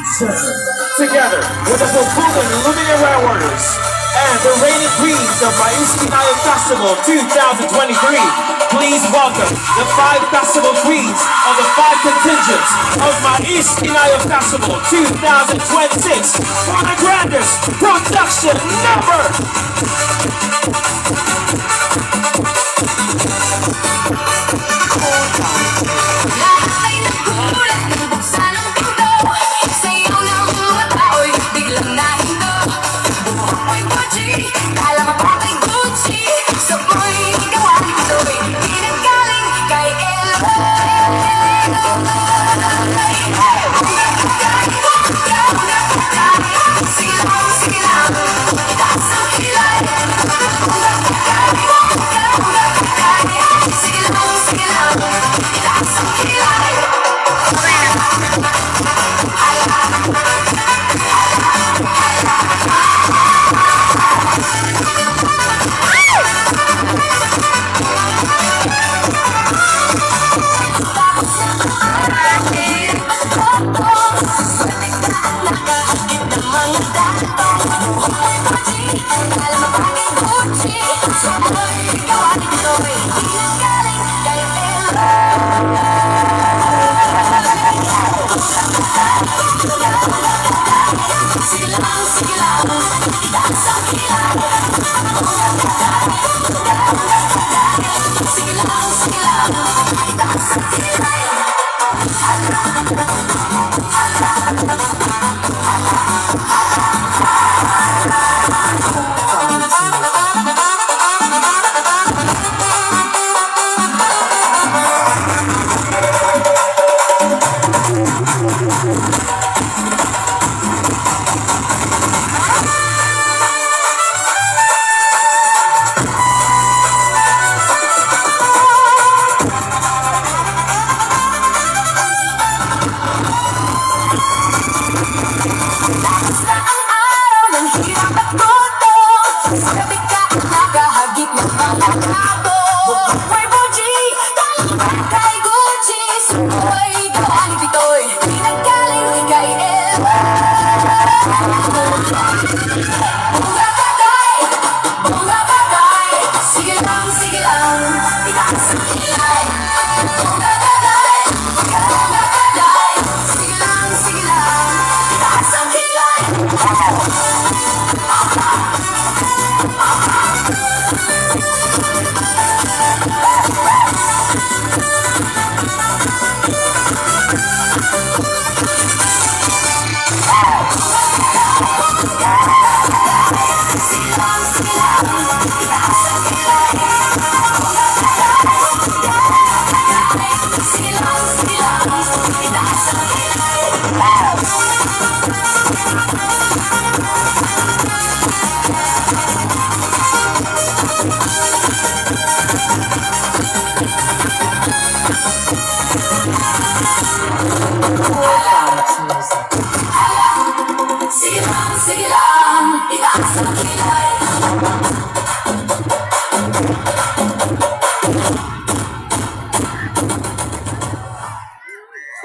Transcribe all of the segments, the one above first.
Together with the Pulpugan Luminary Warriors and the reigning queens of Maiskinaya Festival 2023, please welcome the 5 festival queens of the 5 contingents of Maiskinaya Festival 2026 for the grandest production number!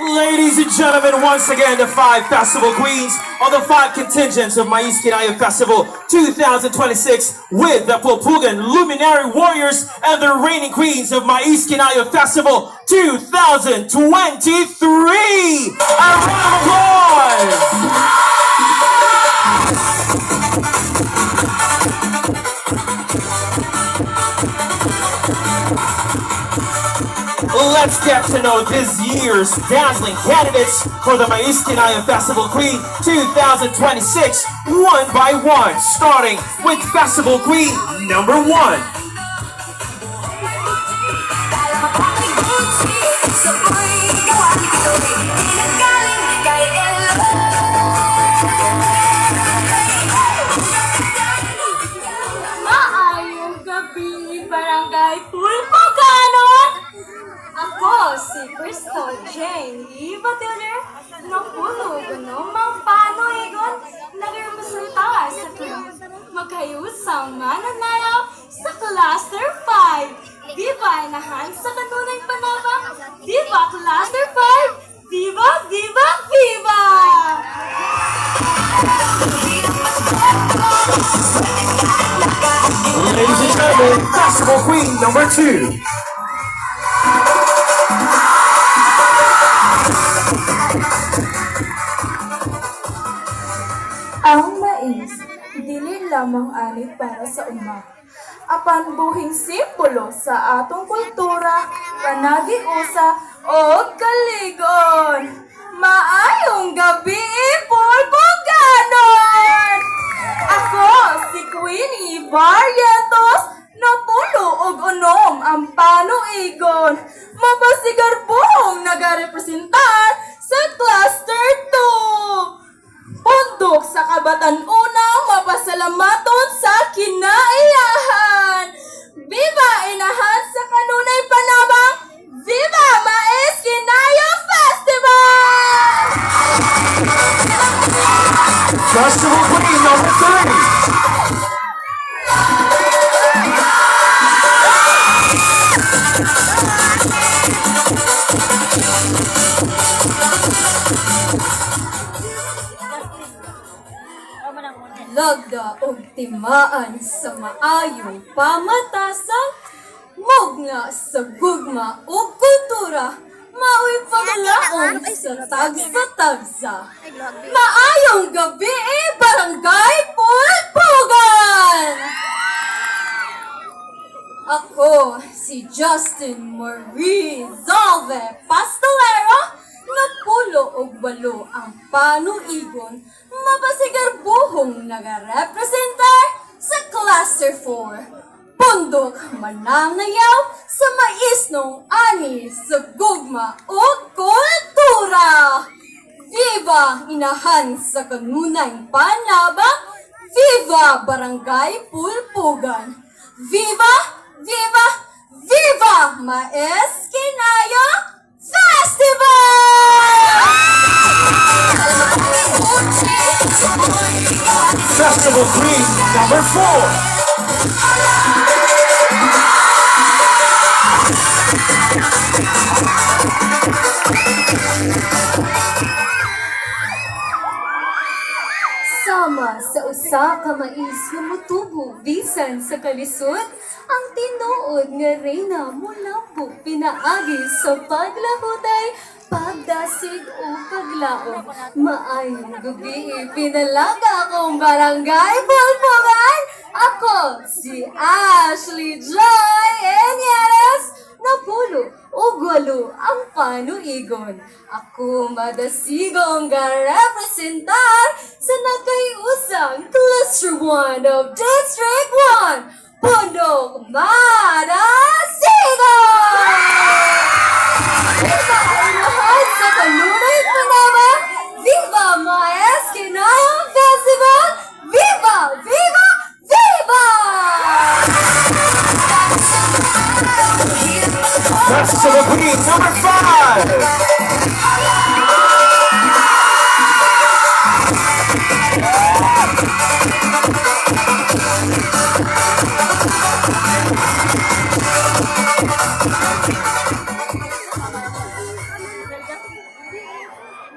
Ladies and gentlemen, once again, the 5 festival queens of the 5 contingents of Maiskinaya Festival 2026 with the Pulpugan Luminary Warriors and the reigning queens of Maiskinaya Festival 2023! A round of applause! Let's get to know this year's dazzling candidates for the Maiskinaya Festival Queen 2026 one by one, starting with Festival Queen number 1. Maayong gabi, Barangay Pulpuganon! Ako si Crystal Jane Batilder ng Pulugan ng Mampano Egon nagrepresenta sa magkayusang mananayaw sa Cluster 5. Viva inahan sa kanunay panabang! Viva Cluster 5! Viva! Viva! Viva! and Festival Queen number 2. Ang mais, dili lamang ani para sa uma. Apan buhing simbolo sa atong kultura, panag-iusa o kaligon. Maayong gabi, Pulpuganon! Ako, si Queenie Barrientos, napulo og unom ang panuigon. Mapasigar buhong nagarepresentar sa Cluster 2. Pundok sa kabatan-unang mapasalamaton sa kinaiyahan. Viva Inahan sa kanunay panabang! Viva Mais Kinayo Festival! Festival Queen number 3. Lagda og timaan sa maayong pamatasan, mugna sa gugma ug kultura, mao'y paglaom sa tagsa-tagsa. Maayong gabi, Barangay Pulpugan! Ako, si Justin Marie Zalve Pastelero, napulo og walo ang panuigon, mapasigar buhong nagarepresentar sa Cluster 4. Pundok manangayaw sa maisnong ani sa gugma o kultura. Viva Inahan sa kanunay panabang! Viva Barangay Pulpugan! Viva! Viva! Viva Mais Kinayo Festival! Festival Queen number 4. Sama sa usa ka mais nga motubo bisan sa kalisod, ang tinuod nga reyna molambo pinaagi sa paglahutay, pagdasig o paglaom. Maayong gabi, pinalaga akong Barangay Pulpugan. Ako si Ashley Joy Enieres, napulo o walo ang panuigon. Ako madasigong ga-representar sa nagkaiusang Cluster 1 of District 1, Pundok Madasigon! Viva Inahan sa kanunay panabang! Viva Mais Kinayo Festival! Viva! Viva! Viva! Festival Queen number 5.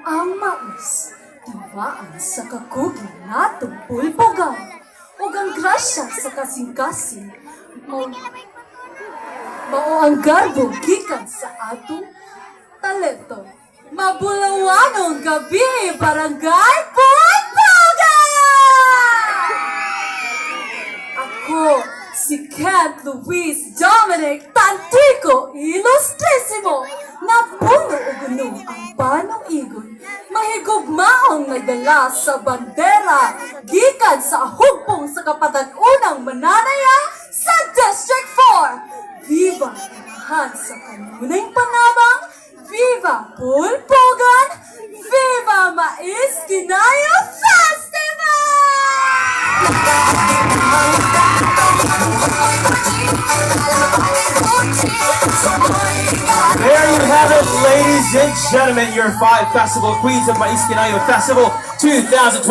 Ang mais, tiwaan sa kakugin natong pulpugan, ug ang grasya sa kasing-kasing, mao ang garbo gikan sa atong talento. Mabulawanong gabi, Barangay Pulpugan! Ako, si Kent Luis Dominic Tantico Ilustrisimo, na puno og uno ang panuigon, mahigugmaong nagdala sa bandera gikan sa hugpong sa kapatan-unang mananaya sa District 4. Viva Inahan sa kanunay panabang! Viva Pulpugan! Viva Mais Kinayo There you have it, ladies and gentlemen, your 5 Festival Queens of Mais Kinayo Festival 2020.